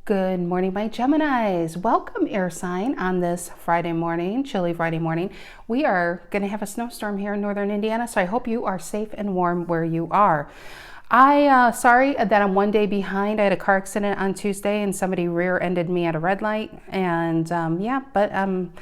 Good morning, my Geminis. Welcome, air sign, on this Friday morning, chilly Friday morning. We are going to have a snowstorm here in northern Indiana, so I hope you are safe and warm where you are. Sorry that I'm one day behind. I had a car accident on Tuesday and somebody rear-ended me at a red light. And but I'm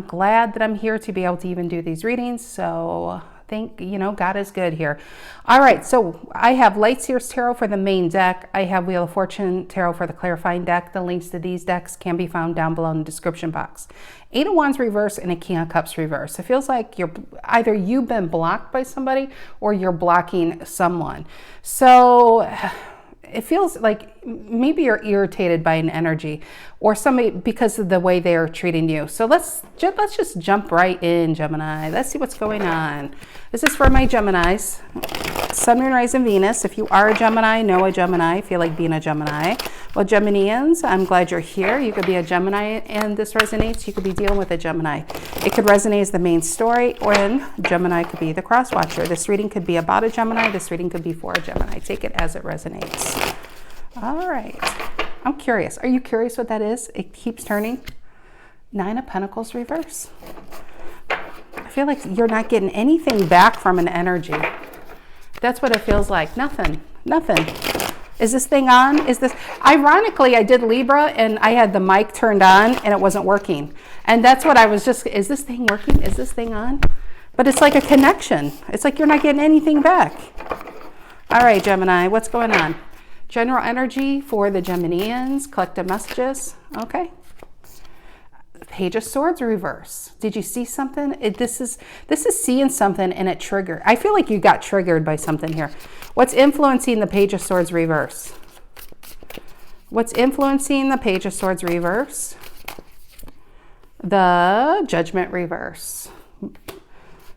glad that I'm here to be able to even do these readings. So God is good here. All right, so I have Light Seers Tarot for the main deck. I have Wheel of Fortune Tarot for the clarifying deck. The links to these decks can be found down below in the description box. Eight of Wands reverse and a King of Cups reverse. It feels like you've been blocked by somebody or you're blocking someone. So it feels like maybe you're irritated by an energy or somebody because of the way they are treating you. So let's just jump right in, Gemini. Let's see what's going on. This is for my Geminis. Sun, Moon, Rise, and Venus. If you are a Gemini, know a Gemini, feel like being a Gemini. Well, Geminians, I'm glad you're here. You could be a Gemini and this resonates. You could be dealing with a Gemini. It could resonate as the main story, or Gemini could be the cross watcher. This reading could be about a Gemini. This reading could be for a Gemini. Take it as it resonates. All right. I'm curious. Are you curious what that is? It keeps turning. Nine of Pentacles reverse. I feel like you're not getting anything back from an energy. That's what it feels like. Nothing. Is this thing on? Ironically, I did Libra and I had the mic turned on and it wasn't working. And that's what I was is this thing working? Is this thing on? But it's like a connection. It's like you're not getting anything back. All right, Gemini, what's going on? General energy for the Geminians, collective messages. Okay. Page of Swords reverse. Did you see something? This is seeing something and it triggered. I feel like you got triggered by something here. What's influencing the Page of Swords reverse? What's influencing the Page of Swords reverse? The Judgment reverse.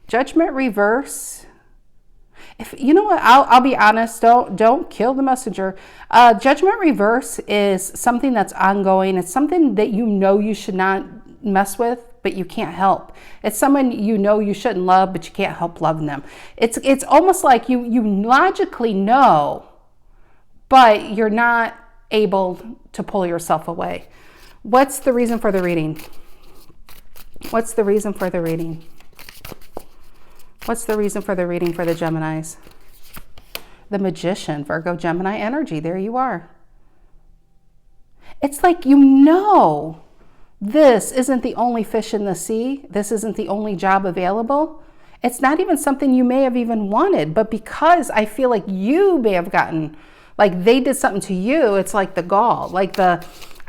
Judgment reverse. If you know what, I'll be honest. Don't kill the messenger. Judgment reverse is something that's ongoing. It's something that you should not mess with, but you can't help. It's someone you shouldn't love, but you can't help loving them. It's almost like you logically know, but you're not able to pull yourself away. What's the reason for the reading? What's the reason for the reading? What's the reason for the reading for the Geminis? The Magician, Virgo, Gemini energy. There you are. It's like this isn't the only fish in the sea. This isn't the only job available. It's not even something you may have even wanted, but because I feel like you may have gotten, like they did something to you, it's like the gall. I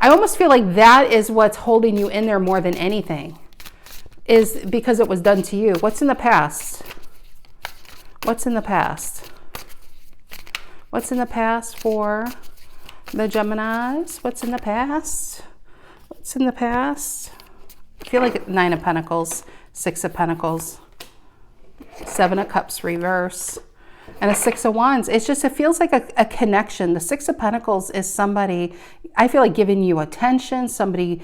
almost feel like that is what's holding you in there more than anything. Is because it was done to you. What's in the past? What's in the past? What's in the past for the Geminis? What's in the past? What's in the past? I feel like Nine of Pentacles, Six of Pentacles, Seven of Cups reverse, and a Six of Wands. It feels like a connection. The Six of Pentacles is somebody, I feel like giving you attention, somebody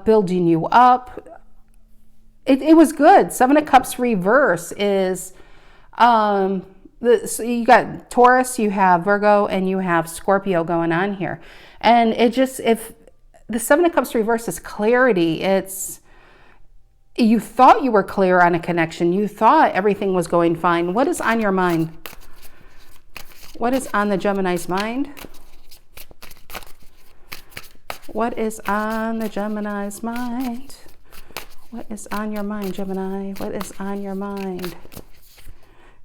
building you up. It was good. Seven of Cups reverse is, so you got Taurus, you have Virgo, and you have Scorpio going on here. And if the Seven of Cups reverse is clarity, you thought you were clear on a connection. You thought everything was going fine. What is on your mind? What is on the Gemini's mind? What is on the Gemini's mind? What is on your mind, Gemini? What is on your mind?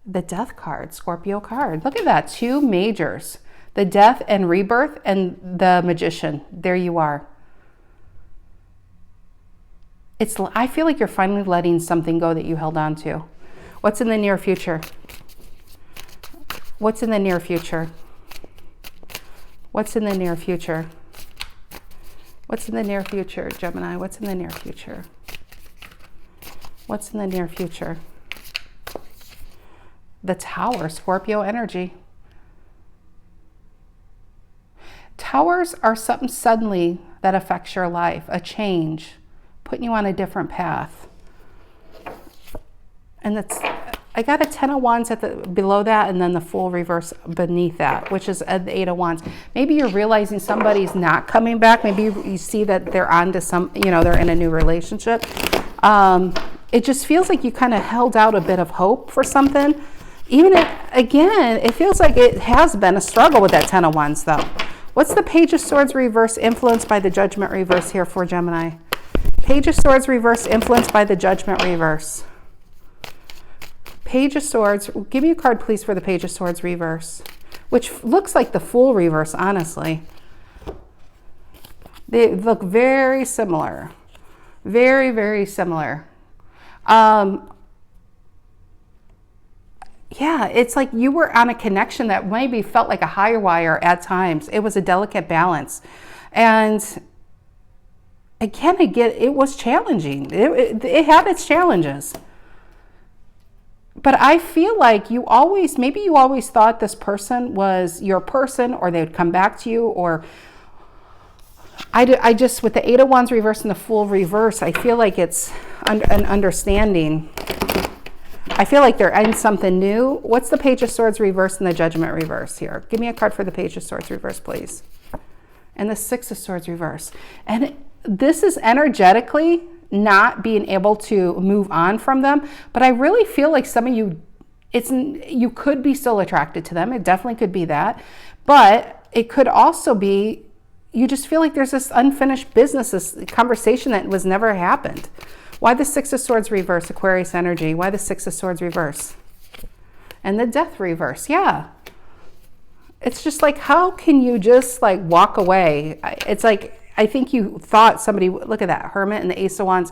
The Death card, Scorpio card. Look at that, two majors. The Death and Rebirth and the Magician. There you are. I feel like you're finally letting something go that you held on to. What's in the near future? What's in the near future? What's in the near future? What's in the near future, Gemini? What's in the near future? What's in the near future? The Tower, Scorpio energy. Towers are something suddenly that affects your life, a change, putting you on a different path. And I got a 10 of Wands at the below that, and then the Fool reverse beneath that, which is the 8 of Wands. Maybe you're realizing somebody's not coming back. Maybe you see that they're on to some, you know, they're in a new relationship. It just feels like you kind of held out a bit of hope for something. Even if, again, it feels like it has been a struggle with that 10 of Wands, though. What's the Page of Swords reverse influenced by the Judgment reverse here for Gemini? Page of Swords reverse influenced by the Judgment reverse. Page of Swords. Give me a card, please, for the Page of Swords reverse, which looks like the Fool reverse, honestly. They look very similar. Very, very similar. Yeah, it's like you were on a connection that maybe felt like a high wire at times. It was a delicate balance. And again, it was challenging. It had its challenges. But I feel like maybe you always thought this person was your person, or they would come back to you, or I just, with the 8 of Wands reverse and the Fool reverse, I feel like it's an understanding. I feel like they're in something new. What's the Page of Swords reverse and the Judgment reverse here? Give me a card for the Page of Swords reverse, please. And the 6 of Swords reverse. And this is energetically not being able to move on from them. But I really feel like some of you, you could be still attracted to them. It definitely could be that. But it could also be, you just feel like there's this unfinished business, this conversation that was never happened. Why the 6 of Swords reverse, Aquarius energy? Why the 6 of Swords reverse? And the Death reverse, yeah. It's just like, how can you just like walk away? It's like, I think you thought somebody, look at that, Hermit and the Ace of Wands.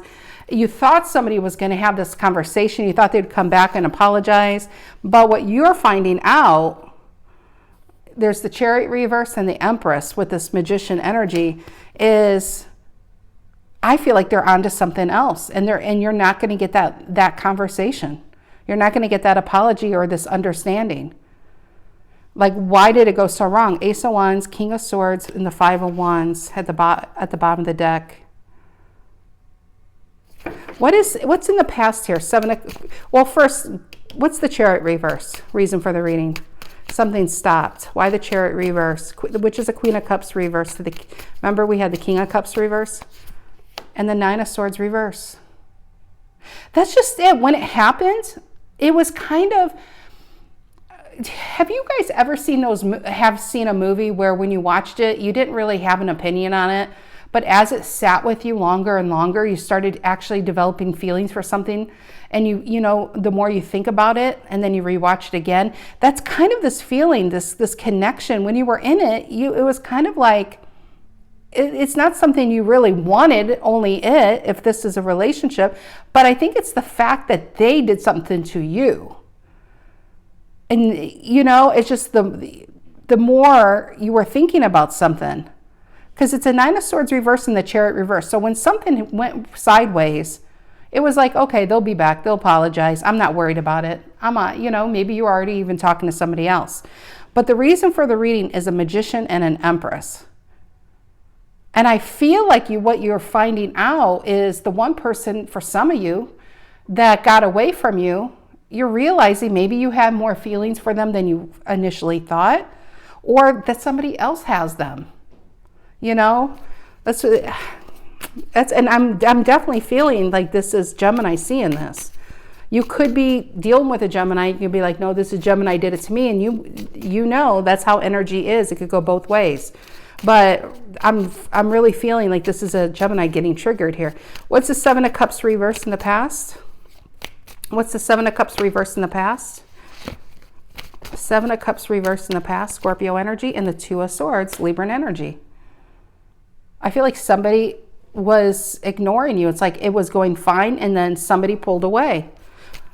You thought somebody was going to have this conversation. You thought they'd come back and apologize. But what you're finding out, there's the Chariot reverse and the Empress with this Magician energy, is I feel like they're onto something else, and you're not going to get that conversation. You're not going to get that apology or this understanding. Like, why did it go so wrong? Ace of Wands, King of Swords, and the 5 of Wands at the bottom of the deck. What's in the past here? Well, first, what's the Chariot reverse? Reason for the reading. Something stopped. Why the Chariot reverse? Which is a Queen of Cups reverse. Remember, we had the King of Cups reverse? And the 9 of Swords reverse. That's just it. When it happened, it was kind of, have you guys ever seen a movie where when you watched it, you didn't really have an opinion on it, but as it sat with you longer and longer, you started actually developing feelings for something, and you know, the more you think about it and then you rewatch it again, that's kind of this feeling, this connection. When you were in it, it was kind of like, it's not something you really wanted, only if this is a relationship, but I think it's the fact that they did something to you. And, you know, it's just the more you were thinking about something, because it's a 9 of Swords reverse and the Chariot reverse. So when something went sideways, it was like, okay, they'll be back. They'll apologize. I'm not worried about it. Maybe you're already even talking to somebody else. But the reason for the reading is a Magician and an Empress. And I feel like what you're finding out is the one person, for some of you, that got away from you, you're realizing maybe you had more feelings for them than you initially thought, or that somebody else has them. You know, and I'm definitely feeling like this is Gemini seeing this. You could be dealing with a Gemini. You'd be like, no, this is Gemini did it to me, and you know that's how energy is. It could go both ways. But I'm really feeling like this is a Gemini getting triggered here. What's the 7 of Cups reverse in the past? What's the 7 of Cups reverse in the past? 7 of Cups reverse in the past, Scorpio energy, and the 2 of Swords, Libran energy. I feel like somebody was ignoring you. It's like it was going fine, and then somebody pulled away.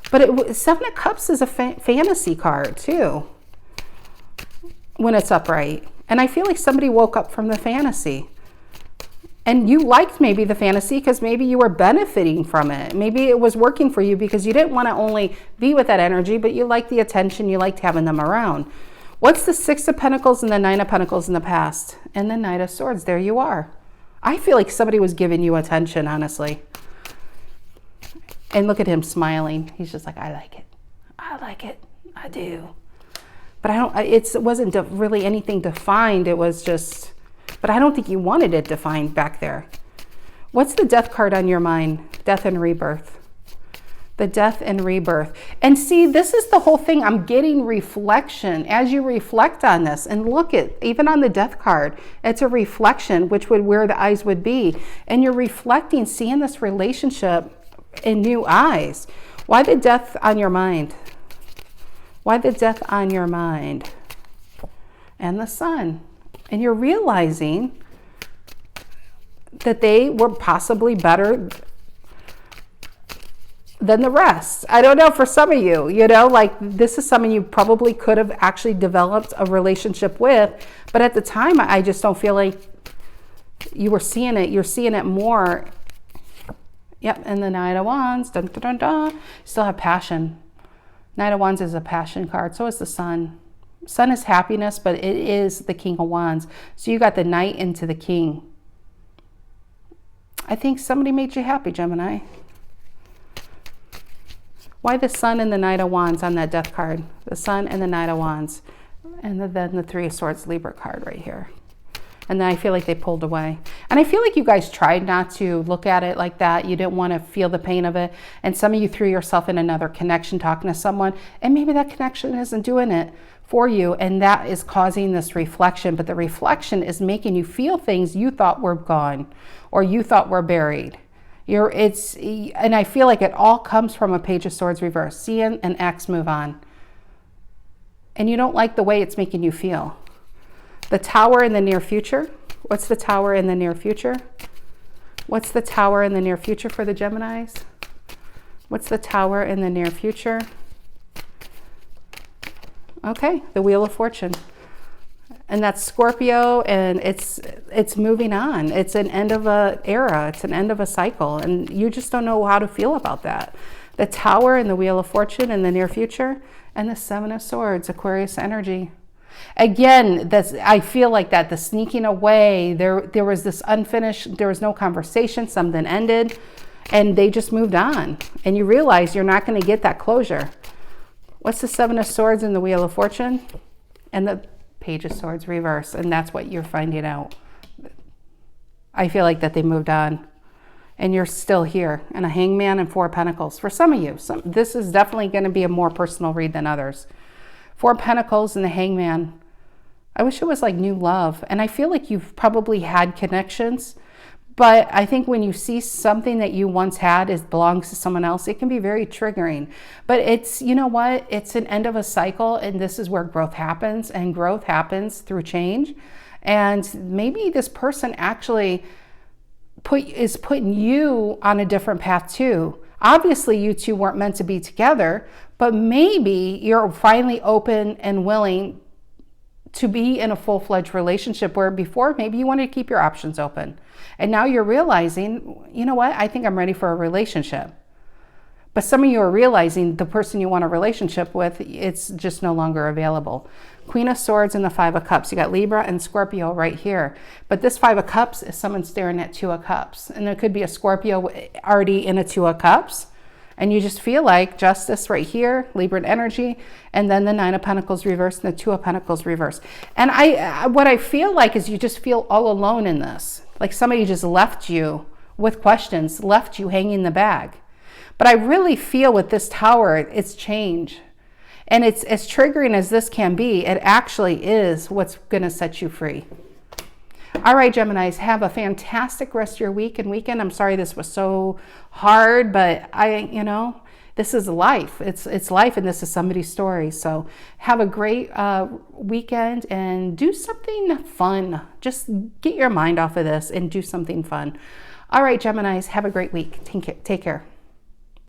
But 7 of Cups is a fantasy card too, when it's upright. And I feel like somebody woke up from the fantasy. And you liked maybe the fantasy because maybe you were benefiting from it. Maybe it was working for you because you didn't want to only be with that energy, but you liked the attention, you liked having them around. What's the 6 of Pentacles and the 9 of Pentacles in the past? And the Knight of Swords, there you are. I feel like somebody was giving you attention, honestly. And look at him smiling. He's just like, I like it. I I like it. I do. But it wasn't really anything defined. It was just, but I don't think you wanted it defined back there. What's the death card on your mind? Death and rebirth. The death and rebirth. And see, this is the whole thing. I'm getting reflection as you reflect on this. And look at, even on the death card, it's a reflection, which would where the eyes would be. And you're reflecting, seeing this relationship in new eyes. Why the death on your mind? Why the death on your mind? And the sun. And you're realizing that they were possibly better than the rest. I don't know, for some of you, you know, like this is someone you probably could have actually developed a relationship with, but at the time, I just don't feel like you were seeing it. You're seeing it more. Yep, and the Knight of Wands, dun, dun, dun, dun. Still have passion. Knight of Wands is a passion card. So is the Sun. Sun is happiness, but it is the King of Wands. So you got the Knight into the King. I think somebody made you happy, Gemini. Why the Sun and the Knight of Wands on that death card? The Sun and the Knight of Wands. And then the Three of Swords Libra card right here. And then I feel like they pulled away. And I feel like you guys tried not to look at it like that. You didn't want to feel the pain of it. And some of you threw yourself in another connection talking to someone. And maybe that connection isn't doing it for you. And that is causing this reflection. But the reflection is making you feel things you thought were gone or you thought were buried. And I feel like it all comes from a Page of Swords reverse. Seeing an ex move on. And you don't like the way it's making you feel. The Tower in the near future. What's the Tower in the near future? What's the Tower in the near future for the Geminis? What's the Tower in the near future? Okay, the Wheel of Fortune. And that's Scorpio, and it's moving on. It's an end of an era. It's an end of a cycle, and you just don't know how to feel about that. The Tower and the Wheel of Fortune in the near future, and the Seven of Swords, Aquarius energy. Again, I feel like that the sneaking away. There was this unfinished. There was no conversation. Something ended, and they just moved on. And you realize you're not going to get that closure. What's the Seven of Swords in the Wheel of Fortune, and the Page of Swords reverse, and that's what you're finding out. I feel like that they moved on, and you're still here. And a Hangman and Four of Pentacles. For some of you, this is definitely going to be a more personal read than others. Four of Pentacles and the Hangman. I wish it was like new love, and I feel like you've probably had connections, but I think when you see something that you once had belongs to someone else, it can be very triggering. But it's, you know what? It's an end of a cycle, and this is where growth happens, and growth happens through change. And maybe this person actually is putting you on a different path too. Obviously, you two weren't meant to be together, but maybe you're finally open and willing to be in a full-fledged relationship where before maybe you wanted to keep your options open. And now you're realizing, you know what? I think I'm ready for a relationship. But some of you are realizing the person you want a relationship with, it's just no longer available. Queen of Swords and the Five of Cups. You got Libra and Scorpio right here. But this Five of Cups is someone staring at Two of Cups. And there could be a Scorpio already in a Two of Cups. And you just feel like justice right here, Libra energy, and then the Nine of Pentacles reverse and the Two of Pentacles reverse. And what I feel like is you just feel all alone in this. Like somebody just left you with questions, left you hanging the bag. But I really feel with this Tower, it's change. And it's as triggering as this can be, it actually is what's going to set you free. All right, Geminis, have a fantastic rest of your week and weekend. I'm sorry this was so hard, but this is life. It's life, and this is somebody's story. So have a great weekend and do something fun. Just get your mind off of this and do something fun. All right, Geminis, have a great week. Take care.